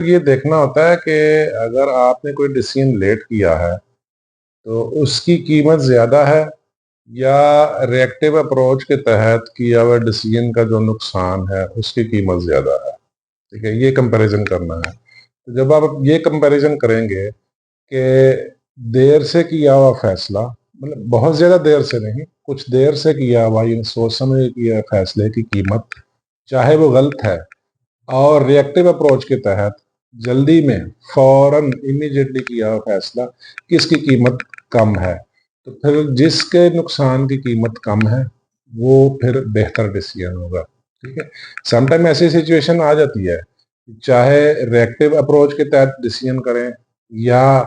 ये देखना होता है कि अगर आपने कोई डिसीजन लेट किया है तो उसकी कीमत ज्यादा है या रिएक्टिव अप्रोच के तहत किया हुआ डिसीजन का जो नुकसान है उसकी कीमत ज्यादा है। ठीक है, ये कंपैरिजन करना है। तो जब आप ये कंपैरिजन करेंगे कि देर से किया हुआ फैसला, मतलब बहुत ज्यादा देर से नहीं, कुछ देर से किया हुआ ये सोच समझ के किया फैसले की कीमत, चाहे वो गलत है, और रिएक्टिव अप्रोच के तहत जल्दी में फौरन इमीडिएटली किया हुआ फैसला, किसकी कीमत कम है, तो फिर जिसके नुकसान की कीमत कम है वो फिर बेहतर डिसीजन होगा। ठीक है, समटाइम ऐसी सिचुएशन आ जाती है, चाहे रिएक्टिव अप्रोच के तहत डिसीजन करें या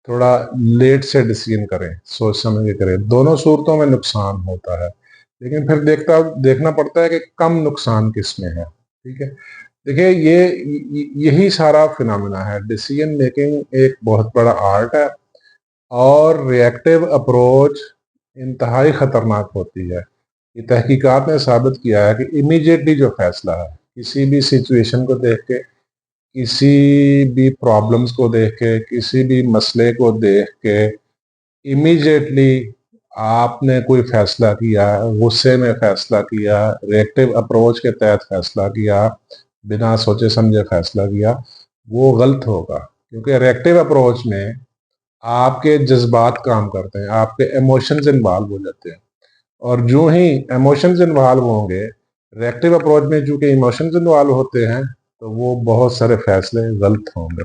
थोड़ा लेट से डिसीजन करें, सोच समझ के करें, दोनों सूरतों में नुकसान होता है, लेकिन फिर देखना पड़ता है कि कम नुकसान किस में है। ठीक है, देखिए यही सारा फिनोमेना है। डिसीजन मेकिंग एक बहुत बड़ा आर्ट है और रिएक्टिव अप्रोच इंतहाई खतरनाक होती है। ये तहकीकात ने साबित किया है कि इमीडिएटली जो फैसला है, किसी भी सिचुएशन को देख के, किसी भी प्रॉब्लम्स को देख के, किसी भी मसले को देख के इमीडिएटली आपने कोई फैसला किया, गुस्से में फैसला किया, रिएक्टिव अप्रोच के तहत फैसला किया, बिना सोचे समझे फैसला किया, वो गलत होगा। क्योंकि रिएक्टिव अप्रोच में आपके जज्बात काम करते हैं, आपके इमोशंस इन्वॉल्व हो जाते हैं, और जो ही इमोशंस इन्वॉल्व होंगे, रिएक्टिव अप्रोच में चूंकि इमोशंस इन्वॉल्व होते हैं, तो वो बहुत सारे फैसले गलत होंगे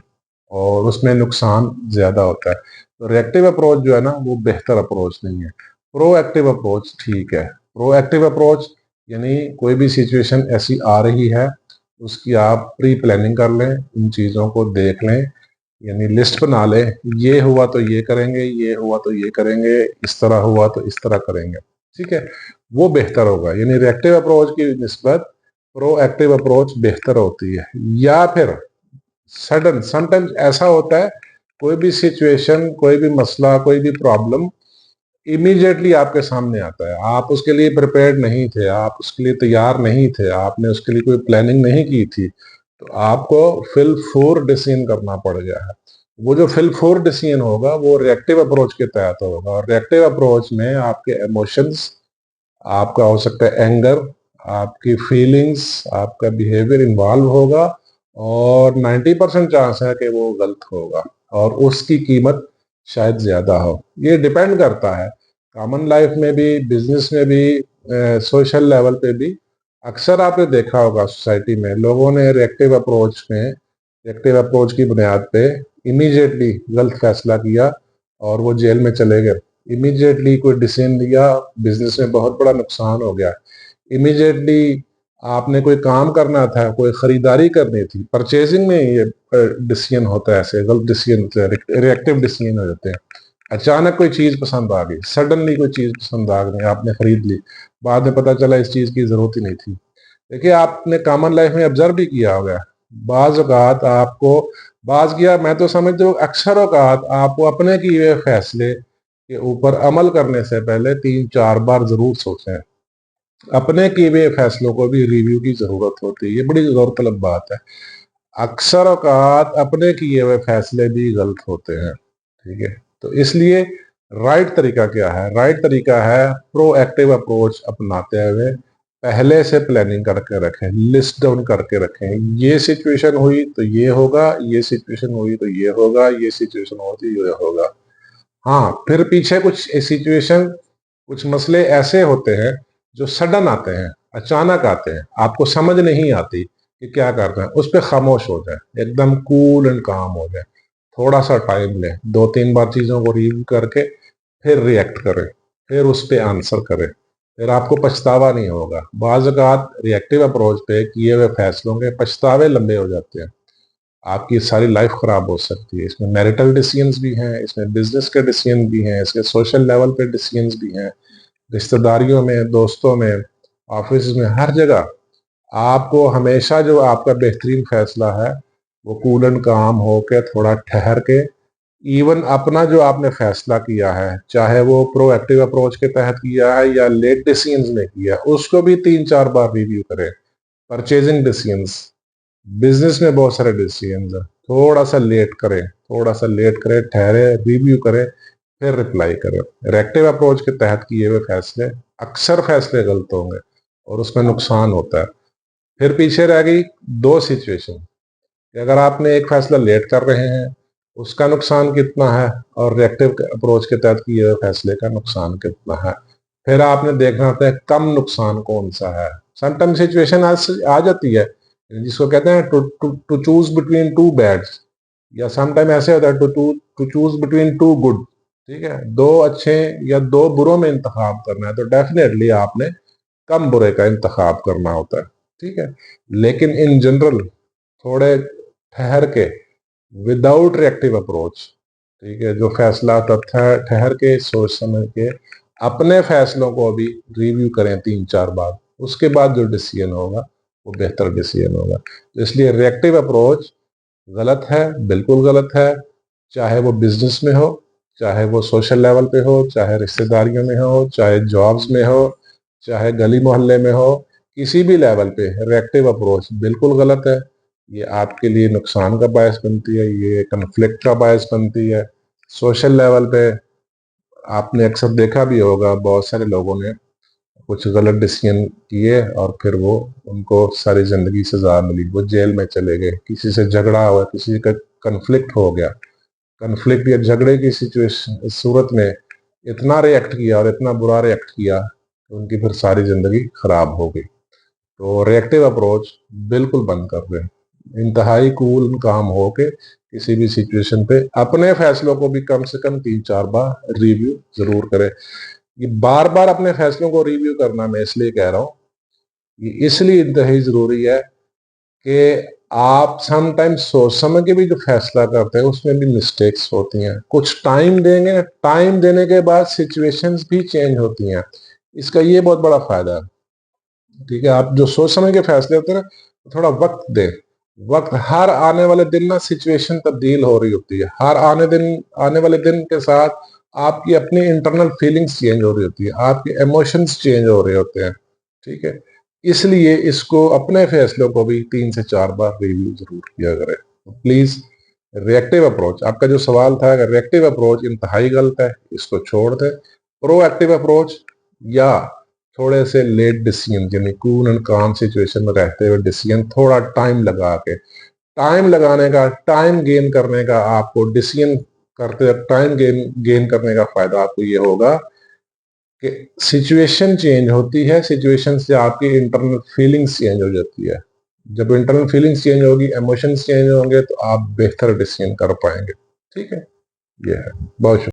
और उसमें नुकसान ज्यादा होता है। तो रिएक्टिव अप्रोच जो है ना, वो बेहतर अप्रोच नहीं है। प्रोएक्टिव अप्रोच ठीक है। प्रोएक्टिव अप्रोच यानी कोई भी सिचुएशन ऐसी आ रही है, उसकी आप प्री प्लानिंग कर लें, उन चीज़ों को देख लें, यानी लिस्ट बना लें, ये हुआ तो ये करेंगे, ये हुआ तो ये करेंगे, इस तरह हुआ तो इस तरह करेंगे। ठीक है, वो बेहतर होगा। यानी रिएक्टिव अप्रोच की निस्बत प्रोएक्टिव अप्रोच बेहतर होती है। या फिर सडन समटाइम्स ऐसा होता है, कोई भी सिचुएशन, कोई भी मसला, कोई भी प्रॉब्लम इमीडिएटली आपके सामने आता है, आप उसके लिए प्रिपेयर्ड नहीं थे, आप उसके लिए तैयार नहीं थे, आपने उसके लिए कोई प्लानिंग नहीं की थी, तो आपको फिल फोर डिसीजन करना पड़ गया है। वो जो फिल फोर डिसीजन होगा वो रिएक्टिव अप्रोच के तहत होगा, और रिएक्टिव अप्रोच में आपके इमोशंस, आपका हो सकता है एंगर, आपकी फीलिंग्स, आपका बिहेवियर इन्वॉल्व होगा, और 90% चांस है कि वो गलत होगा और उसकी कीमत शायद ज्यादा हो। ये डिपेंड करता है, कॉमन लाइफ में भी, बिजनेस में भी, सोशल लेवल पे भी। अक्सर आपने देखा होगा सोसाइटी में लोगों ने रिएक्टिव अप्रोच की बुनियाद पे इमीडिएटली गलत फैसला किया और वो जेल में चले गए। इमीडिएटली कोई डिसीजन लिया, बिजनेस में बहुत बड़ा नुकसान हो गया। इमीडिएटली आपने कोई काम करना था, कोई खरीदारी करनी थी, परचेजिंग में ये डिसीजन होता है, ऐसे गलत डिसीजन होते हैं, रिएक्टिव डिसीजन हो जाते हैं। अचानक कोई चीज पसंद आ गई, सडनली कोई चीज पसंद आ गई, आपने खरीद ली, बाद में पता चला इस चीज की जरूरत ही नहीं थी। देखिए, आपने कॉमन लाइफ में ऑब्जर्व भी किया होगा, बाज औकात आपको, बाज किया मैं तो समझता हूँ अक्सर औकात आपको अपने किए हुए फैसले के ऊपर अमल करने से पहले 3-4 बार जरूर सोचें। अपने किए हुए फैसलों को भी रिव्यू की जरूरत होती है, ये बड़ी गौरतलब बात है। अक्सर औकात अपने किए हुए फैसले भी गलत होते हैं। ठीक है, तो इसलिए राइट तरीका क्या है? राइट तरीका है प्रोएक्टिव अप्रोच अपनाते हुए पहले से प्लानिंग करके रखें, लिस्ट डाउन करके रखें, ये सिचुएशन हुई तो ये होगा, ये सिचुएशन हुई तो ये होगा, ये सिचुएशन होती तो ये होगा। हाँ, फिर पीछे कुछ सिचुएशन, कुछ मसले ऐसे होते हैं जो सडन आते हैं, अचानक आते हैं, आपको समझ नहीं आती कि क्या करना है, उस पर खामोश हो जाए, एकदम कूल एंड काम हो जाए, थोड़ा सा टाइम लें, 2-3 बार चीजों को रिव्यू करके फिर रिएक्ट करें, फिर उस पर आंसर करें, फिर आपको पछतावा नहीं होगा। बाज़ औक़ात रिएक्टिव अप्रोच पे किए हुए फैसलों के पछतावे लंबे हो जाते हैं, आपकी सारी लाइफ खराब हो सकती है। इसमें मैरिटल डिसीजंस भी हैं, इसमें बिजनेस के डिसीजन भी हैं, इसके सोशल लेवल पे डिसीजंस भी हैं, रिश्तेदारियों में, दोस्तों में, ऑफिस में, हर जगह आपको हमेशा जो आपका बेहतरीन फैसला है वो कूल एंड काम होके, थोड़ा ठहर के, इवन अपना जो आपने फैसला किया है, चाहे वो प्रोएक्टिव अप्रोच के तहत किया है या लेट डिसीजंस में किया, उसको भी 3-4 बार रिव्यू करें। परचेजिंग डिसीजंस, बिजनेस में बहुत सारे डिसीजंस हैं, थोड़ा सा लेट करें, थोड़ा सा लेट करें, ठहरे, रिव्यू करें, फिर रिप्लाई करें। रिएक्टिव अप्रोच के तहत किए हुए फैसले अक्सर फैसले गलत होंगे और उसमें नुकसान होता है। फिर पीछे रह गई दो सिचुएशन कि अगर आपने एक फैसला लेट कर रहे हैं, उसका नुकसान कितना है, और रिएक्टिव अप्रोच के तहत किए हुए फैसले का नुकसान कितना है। फिर आपने देखना होता है कम नुकसान कौन सा है। समटाइम सिचुएशन आ जाती है जिसको कहते हैं to choose between two bads, या समटाइम ऐसे होता है to choose between two good. ठीक है, दो अच्छे या दो बुरों में इंतखाब करना है, तो डेफिनेटली आपने कम बुरे का इंतखाब करना होता है। ठीक है, लेकिन इन जनरल थोड़े ठहर के, विदाउट रिएक्टिव अप्रोच, ठीक है, जो फैसला ठहर के सोच समझ के अपने फैसलों को अभी रिव्यू करें 3-4 बार, उसके बाद जो डिसीजन होगा वो बेहतर डिसीजन होगा। तो इसलिए रिएक्टिव अप्रोच गलत है, बिल्कुल गलत है। चाहे वो बिजनेस में हो, चाहे वो सोशल लेवल पे हो, चाहे रिश्तेदारियों में हो, चाहे जॉब्स में हो, चाहे गली मोहल्ले में हो, किसी भी लेवल पे रिएक्टिव अप्रोच बिल्कुल गलत है। ये आपके लिए नुकसान का बायस बनती है, ये कन्फ्लिक्ट का बायस बनती है। सोशल लेवल पे आपने अक्सर देखा भी होगा, बहुत सारे लोगों ने कुछ गलत डिसीजन किए और फिर वो उनको सारी जिंदगी सजा मिली, वो जेल में चले गए, किसी से झगड़ा हुआ, किसी का कन्फ्लिक्ट हो गया, कन्फ्लिक्ट या झगड़े की सिचुएशन सूरत में इतना रिएक्ट किया और इतना बुरा रिएक्ट किया कि उनकी फिर सारी जिंदगी खराब हो गई। तो रिएक्टिव अप्रोच बिल्कुल बंद कर दें। इंतहाई कूल काम हो के किसी भी सिचुएशन पे अपने फैसलों को भी कम से कम 3-4 बार रिव्यू जरूर करें। ये बार बार अपने फैसलों को रिव्यू करना मैं इसलिए कह रहा हूँ, ये इसलिए इंतहाई जरूरी है कि आप समटाइम सोच समझ के भी जो फैसला करते हैं उसमें भी मिस्टेक्स होती हैं। कुछ टाइम देंगे, टाइम देने के बाद सिचुएशंस भी चेंज होती हैं, इसका ये बहुत बड़ा फायदा है। ठीक है, आप जो सोच समझ के फैसले होते हैं ना, थोड़ा वक्त दें। वक्त, हर आने वाले दिन ना सिचुएशन तब्दील हो रही होती है, हर आने वाले दिन के साथ आपकी अपनी इंटरनल फीलिंग्स चेंज हो रही होती है, आपके इमोशंस चेंज हो रहे होते हैं। ठीक है, इसलिए इसको अपने फैसलों को भी 3 से 4 बार रिव्यू जरूर किया करें। तो प्लीज, रिएक्टिव अप्रोच, आपका जो सवाल था, अगर रिएक्टिव अप्रोच इंतहाई गलत है, इसको छोड़ दें। प्रोएक्टिव अप्रोच या थोड़े से लेट डिसीजन, यानी कूल एंड काम सिचुएशन में रहते हुए डिसीजन, थोड़ा टाइम लगा के, टाइम लगाने का, टाइम गेन करने का, आपको डिसीजन करते वक्त टाइम गेन करने का फायदा आपको ये होगा कि सिचुएशन चेंज होती है, सिचुएशन से आपकी इंटरनल फीलिंग्स चेंज हो जाती है। जब इंटरनल फीलिंग्स चेंज होगी, इमोशंस चेंज होंगे, तो आप बेहतर डिसीजन कर पाएंगे। ठीक है, ये है। बहुत शुक्रिया।